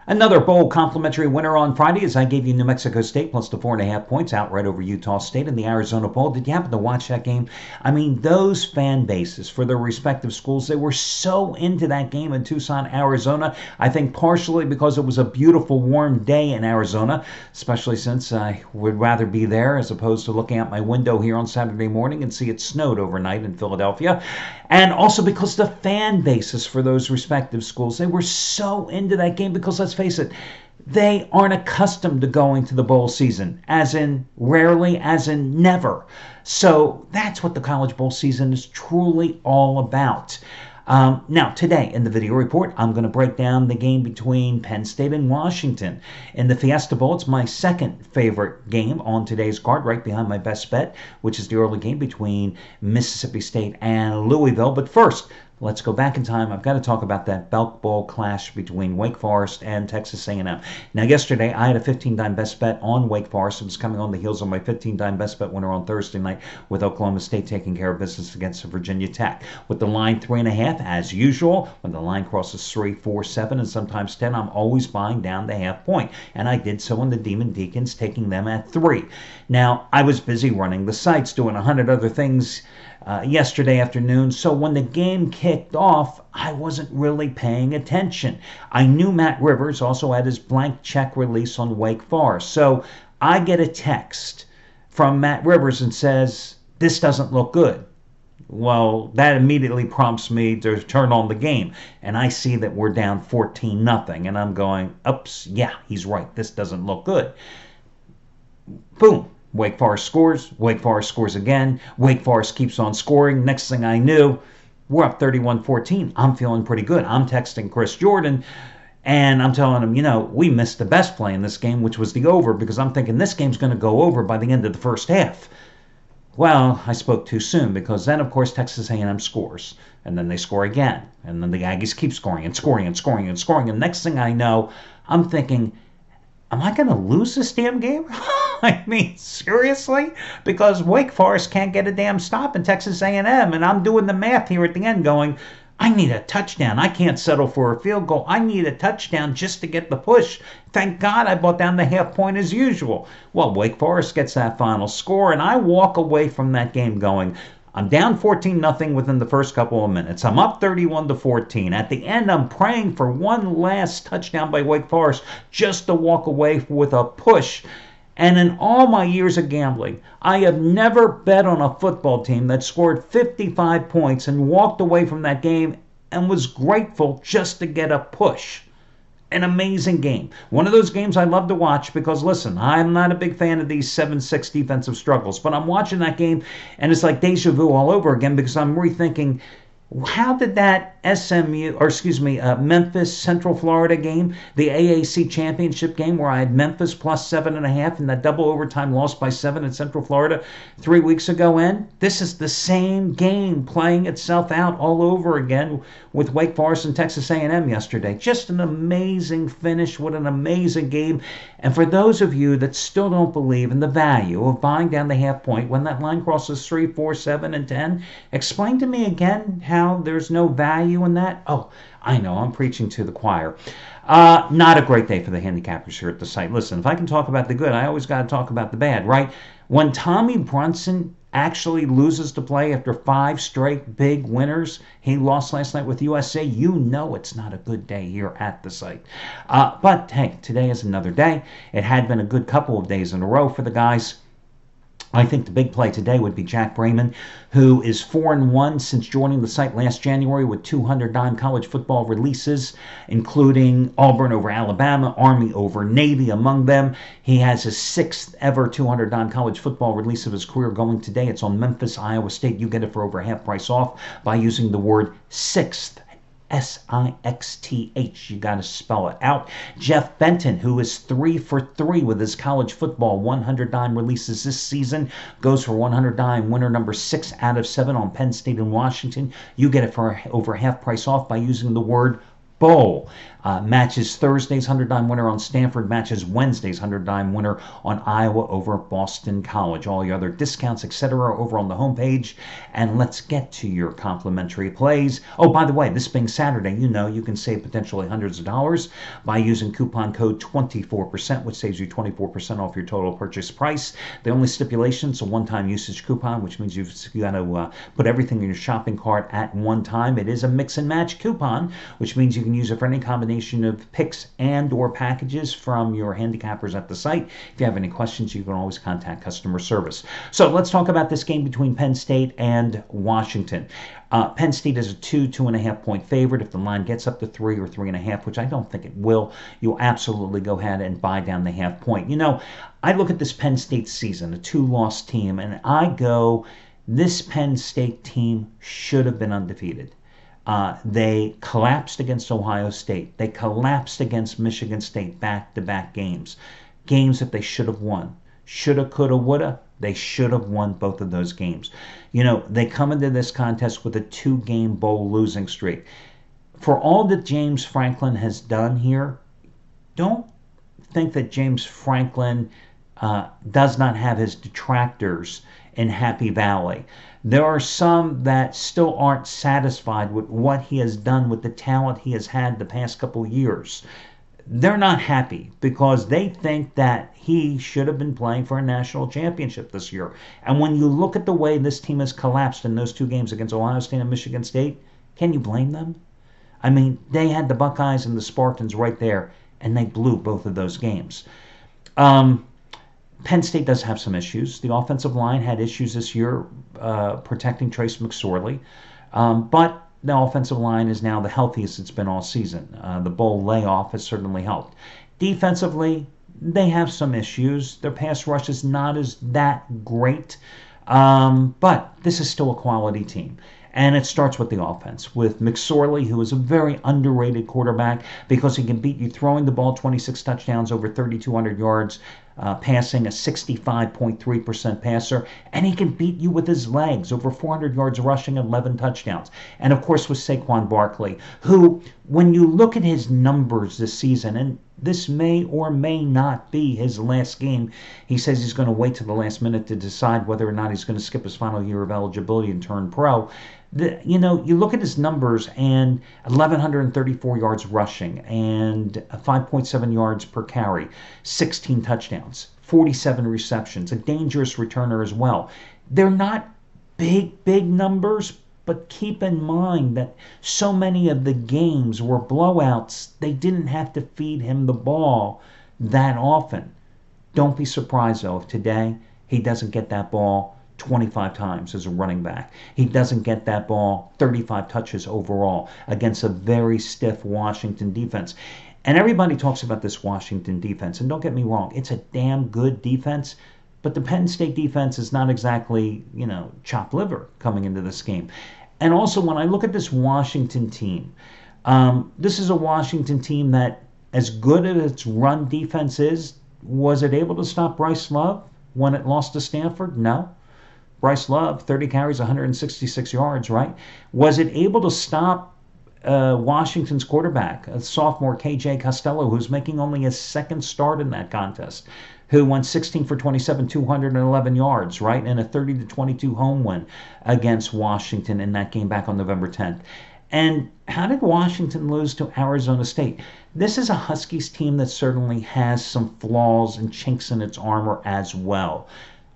Another bowl complimentary winner on Friday as I gave you New Mexico State plus the 4.5 points outright over Utah State in the Arizona Bowl. Did you happen to watch that game? I mean, those fan bases for their respective schools, they were so into that game in Tucson, Arizona. I think partially because it was a beautiful, warm day in Arizona, especially since I would rather be there as opposed to looking out my window here on Saturday morning and see it snowed overnight in Philadelphia. And also because the fan bases for those respective schools, they were so into that game because, let's face it, they aren't accustomed to going to the bowl season, as in rarely, as in never. So that's what the college bowl season is truly all about. Now, today in the video report, I'm going to break down the game between Penn State and Washington. In the Fiesta Bowl, it's my second favorite game on today's card, right behind my best bet, which is the early game between Mississippi State and Louisville. But first, let's go back in time. I've got to talk about that Belk Bowl clash between Wake Forest and Texas A&M. Now, yesterday, I had a 15-time best bet on Wake Forest. It was coming on the heels of my 15-time best bet winner on Thursday night with Oklahoma State taking care of business against Virginia Tech. With the line 3.5, as usual, when the line crosses 3, 4, 7, and sometimes 10, I'm always buying down the half point. And I did so in the Demon Deacons, taking them at 3. Now, I was busy running the sites, doing 100 other things yesterday afternoon, so when the game kicked off, I wasn't really paying attention. I knew Matt Rivers also had his blank check release on Wake Forest, so I get a text from Matt Rivers and says, "This doesn't look good." Well, that immediately prompts me to turn on the game, and I see that we're down 14-0, and I'm going, oops, yeah, he's right, this doesn't look good. Boom. Wake Forest scores again, Wake Forest keeps on scoring. Next thing I knew, we're up 31-14. I'm feeling pretty good. I'm texting Chris Jordan, and I'm telling him, we missed the best play in this game, which was the over, because I'm thinking this game's going to go over by the end of the first half. Well, I spoke too soon, because then, of course, Texas A&M scores, and then they score again, and then the Aggies keep scoring and scoring and scoring and scoring, and next thing I know, I'm thinking, am I going to lose this damn game? I mean, seriously? Because Wake Forest can't get a damn stop in Texas A&M, and I'm doing the math here at the end going, I need a touchdown. I can't settle for a field goal. I need a touchdown just to get the push. Thank God I bought down the half point as usual. Well, Wake Forest gets that final score, and I walk away from that game going, I'm down 14-0 within the first couple of minutes. I'm up 31-14. At the end, I'm praying for one last touchdown by Wake Forest just to walk away with a push. And in all my years of gambling, I have never bet on a football team that scored 55 points and walked away from that game and was grateful just to get a push. An amazing game. One of those games I love to watch because, listen, I'm not a big fan of these 7-6 defensive struggles, but I'm watching that game and it's like deja vu all over again because I'm rethinking, how did that Memphis Central Florida game, the AAC championship game where I had Memphis plus 7.5 and that double overtime loss by 7 in Central Florida 3 weeks ago end? This is the same game playing itself out all over again with Wake Forest and Texas A&M yesterday. Just an amazing finish. What an amazing game. And for those of you that still don't believe in the value of buying down the half point when that line crosses 3, 4, 7, and 10, explain to me again how there's no value in that. Oh, I know, I'm preaching to the choir. Not a great day for the handicappers here at the site. Listen, if I can talk about the good, I always got to talk about the bad, right? When Tommy Brunson actually loses to play after 5 straight big winners, he lost last night with USA, you know it's not a good day here at the site. But hey, today is another day. It had been a good couple of days in a row for the guys. I think the big play today would be Jack Brayman, who is 4-1 since joining the site last January with 200 dime college football releases, including Auburn over Alabama, Army over Navy among them. He has his 6th ever 200 dime college football release of his career going today. It's on Memphis, Iowa State. You get it for over half price off by using the word 6th. S-I-X-T-H. You got to spell it out. Jeff Benton, who is 3 for 3 with his college football 100 dime releases this season, goes for 100 dime winner number 6 out of 7 on Penn State and Washington. You get it for over half price off by using the word Bowl. Matches Thursday's 100-dime winner on Stanford. Matches Wednesday's 100-dime winner on Iowa over Boston College. All your other discounts, etc. over on the homepage. And let's get to your complimentary plays. Oh, by the way, this being Saturday, you can save potentially hundreds of dollars by using coupon code 24%, which saves you 24% off your total purchase price. The only stipulation is a one-time usage coupon, which means you've got to put everything in your shopping cart at one time. It is a mix and match coupon, which means you can use it for any combination of picks and or packages from your handicappers at the site. If you have any questions, you can always contact customer service. So let's talk about this game between Penn State and Washington. Penn State is a 2.5 point favorite. If the line gets up to 3 or 3.5, which I don't think it will, you'll absolutely go ahead and buy down the half point. I look at this Penn State season, a 2-loss team, and I go, this Penn State team should have been undefeated. They collapsed against Ohio State. They collapsed against Michigan State back-to-back games. Games that they should have won. Shoulda, coulda, woulda. They should have won both of those games. They come into this contest with a 2-game bowl losing streak. For all that James Franklin has done here, don't think that James Franklin does not have his detractors in Happy Valley. There are some that still aren't satisfied with what he has done with the talent he has had the past couple of years. They're not happy because they think that he should have been playing for a national championship this year. And when you look at the way this team has collapsed in those 2 games against Ohio State and Michigan State, can you blame them? I mean, they had the Buckeyes and the Spartans right there, and they blew both of those games. Penn State does have some issues. The offensive line had issues this year protecting Trace McSorley, but the offensive line is now the healthiest it's been all season. The bowl layoff has certainly helped. Defensively, they have some issues. Their pass rush is not as that great, but this is still a quality team. And it starts with the offense, with McSorley, who is a very underrated quarterback because he can beat you throwing the ball 26 touchdowns, over 3,200 yards, passing a 65.3% passer, and he can beat you with his legs, over 400 yards rushing, 11 touchdowns. And of course with Saquon Barkley, who, when you look at his numbers this season, and this may or may not be his last game. He says he's going to wait to the last minute to decide whether or not he's going to skip his final year of eligibility and turn pro. You look at his numbers, and 1,134 yards rushing and 5.7 yards per carry, 16 touchdowns, 47 receptions, a dangerous returner as well. They're not big numbers, but keep in mind that so many of the games were blowouts. They didn't have to feed him the ball that often. Don't be surprised, though, if today he doesn't get that ball 25 times as a running back. He doesn't get that ball 35 touches overall against a very stiff Washington defense. And everybody talks about this Washington defense. And don't get me wrong, it's a damn good defense. But the Penn State defense is not exactly, chopped liver coming into this game. And also, when I look at this Washington team, this is a Washington team that, as good as its run defense is, was it able to stop Bryce Love when it lost to Stanford? No. Bryce Love, 30 carries, 166 yards, right? Was it able to stop Washington's quarterback, a sophomore KJ Costello, who's making only his second start in that contest, who went 16 for 27, 211 yards, right? And a 30-22 home win against Washington in that game back on November 10th. And how did Washington lose to Arizona State? This is a Huskies team that certainly has some flaws and chinks in its armor as well.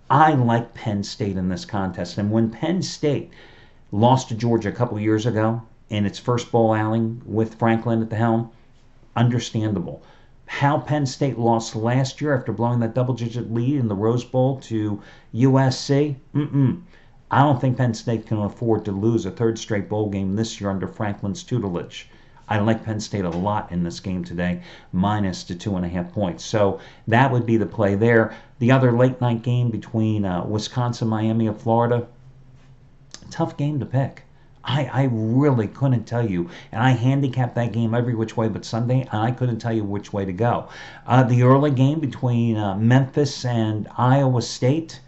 I like Penn State in this contest. And when Penn State lost to Georgia a couple years ago in its first bowl outing with Franklin at the helm, understandable. How Penn State lost last year after blowing that double-digit lead in the Rose Bowl to USC, I don't think Penn State can afford to lose a third straight bowl game this year under Franklin's tutelage. I like Penn State a lot in this game today, minus the 2.5 points. So that would be the play there. The other late-night game between Wisconsin, Miami, and Florida, tough game to pick. I really couldn't tell you. And I handicapped that game every which way but Sunday, and I couldn't tell you which way to go. The early game between Memphis and Iowa State,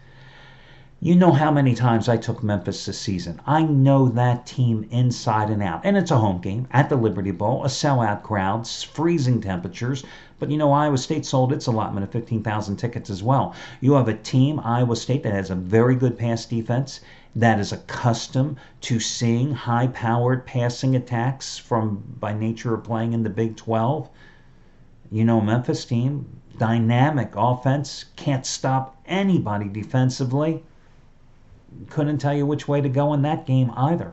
You know how many times I took Memphis this season. I know that team inside and out. And it's a home game at the Liberty Bowl, a sellout crowd, freezing temperatures. But you know, Iowa State sold its allotment of 15,000 tickets as well. You have a team, Iowa State, that has a very good pass defense, that is accustomed to seeing high-powered passing attacks from by nature of playing in the Big 12. You know, Memphis team, dynamic offense, can't stop anybody defensively. Couldn't tell you which way to go in that game either.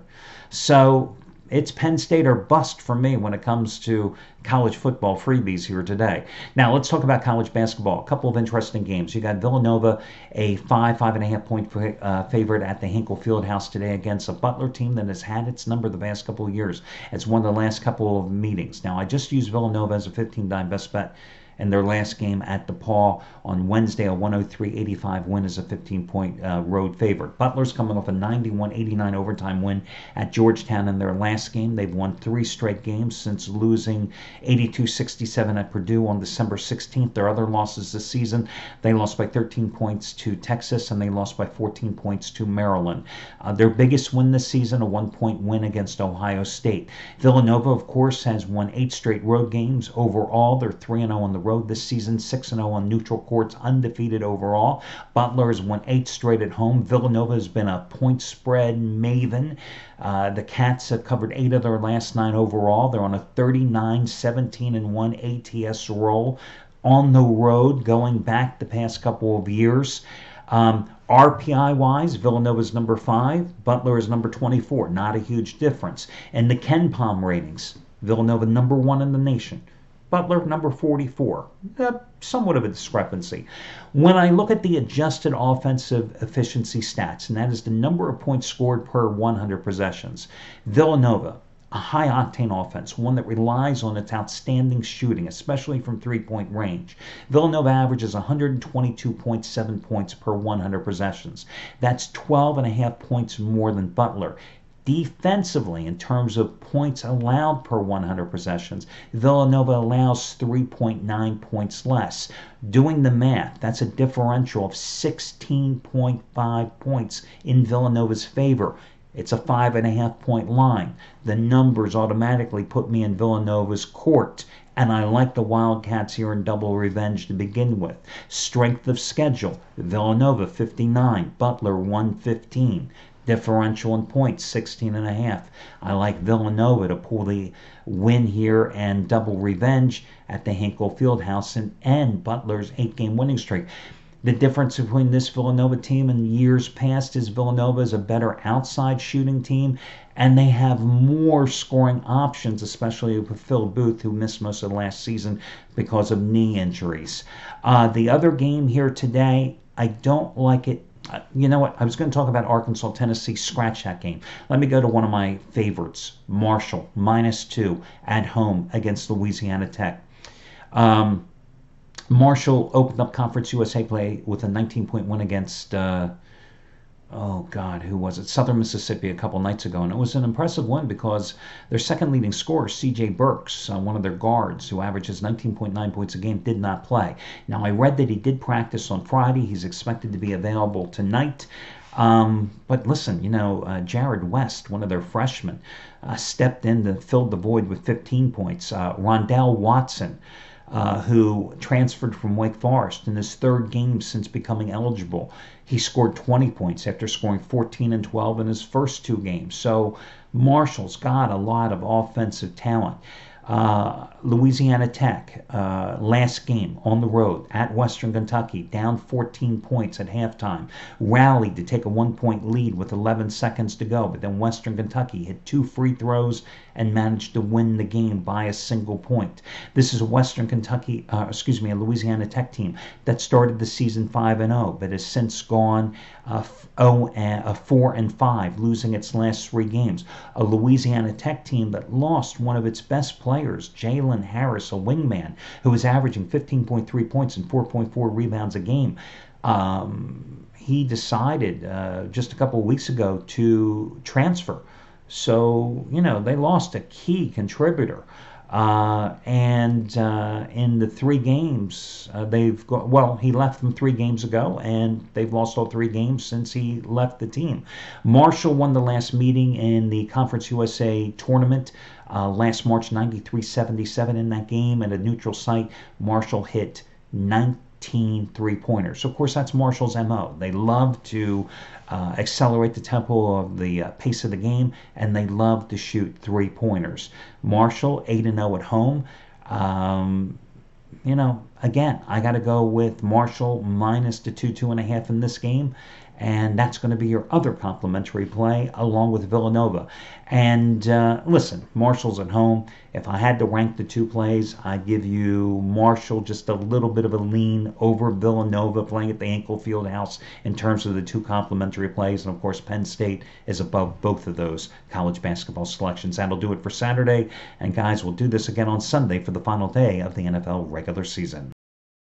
So it's Penn State or bust for me when it comes to college football freebies here today. Now let's talk about college basketball. A couple of interesting games. You got Villanova, a 5.5 point favorite at the Hinkle Fieldhouse today against a Butler team that has had its number the past couple of years. It's won the last couple of meetings. Now I just used Villanova as a 15-dime best bet in their last game at DePaul on Wednesday. A 103-85 win is a 15-point road favorite. Butler's coming off a 91-89 overtime win at Georgetown in their last game. They've won 3 straight games since losing 82-67 at Purdue on December 16th. Their other losses this season, they lost by 13 points to Texas and they lost by 14 points to Maryland. Their biggest win this season, a 1-point win against Ohio State. Villanova, of course, has won 8 straight road games. Overall, they're 3-0 on the road this season, 6-0 on neutral courts, undefeated overall. Butler has won 8 straight at home. Villanova has been a point spread maven. The Cats have covered 8 of their last 9 overall. They're on a 39-17-1 ATS roll on the road going back the past couple of years. RPI-wise, Villanova's number 5, Butler is number 24. Not a huge difference. And the Ken Palm ratings, Villanova number 1 in the nation. Butler, number 44. Somewhat of a discrepancy. When I look at the adjusted offensive efficiency stats, and that is the number of points scored per 100 possessions, Villanova, a high-octane offense, one that relies on its outstanding shooting, especially from three-point range. Villanova averages 122.7 points per 100 possessions. That's 12.5 points more than Butler. Defensively, in terms of points allowed per 100 possessions, Villanova allows 3.9 points less. Doing the math, that's a differential of 16.5 points in Villanova's favor. It's a 5.5 point line. The numbers automatically put me in Villanova's court. And I like the Wildcats here in double revenge to begin with. Strength of schedule, Villanova 59, Butler 115. Differential in points, 16.5. I like Villanova to pull the win here and double revenge at the Hinkle Fieldhouse and end Butler's 8-game winning streak. The difference between this Villanova team and years past is Villanova is a better outside shooting team, and they have more scoring options, especially with Phil Booth, who missed most of last season because of knee injuries. The other game here today, I don't like it. You know what? I was going to talk about Arkansas, Tennessee, scratch that game. Let me go to one of my favorites, Marshall, -2 at home against Louisiana Tech. Marshall opened up Conference USA play with a 19-point win against, who was it? Southern Mississippi a couple nights ago. And it was an impressive win because their second leading scorer, C.J. Burks, one of their guards, who averages 19.9 points a game, did not play. Now, I read that he did practice on Friday. He's expected to be available tonight. But listen, Jared West, one of their freshmen, stepped in to fill the void with 15 points. Rondell Watson, who transferred from Wake Forest in his 3rd game since becoming eligible. He scored 20 points after scoring 14 and 12 in his first 2 games. So Marshall's got a lot of offensive talent. Louisiana Tech, last game on the road at Western Kentucky, down 14 points at halftime, rallied to take a 1-point lead with 11 seconds to go, but then Western Kentucky hit 2 free throws and managed to win the game by a single point. This is a a Louisiana Tech team that started the season 5-0, but has since gone 4-5, losing its last 3 games. A Louisiana Tech team that lost one of its best players, Jalen Harris, a wingman, who was averaging 15.3 points and 4.4 rebounds a game. He decided just a couple of weeks ago to transfer. So, they lost a key contributor. In the 3 games, he left them 3 games ago, and they've lost all 3 games since he left the team. Marshall won the last meeting in the Conference USA tournament last March, 93-77 in that game. At a neutral site, Marshall hit 19 three-pointers. So, of course, that's Marshall's MO. They love to accelerate the tempo of the pace of the game, and they love to shoot three-pointers. Marshall 8-0 at home. Again, I got to go with Marshall minus the 2.5 in this game, and that's going to be your other complimentary play along with Villanova. And listen, Marshall's at home. If I had to rank the 2 plays, I'd give you Marshall just a little bit of a lean over Villanova playing at the Ankle Fieldhouse in terms of the 2 complimentary plays. And of course, Penn State is above both of those college basketball selections. That'll do it for Saturday. And guys, we'll do this again on Sunday for the final day of the NFL regular season.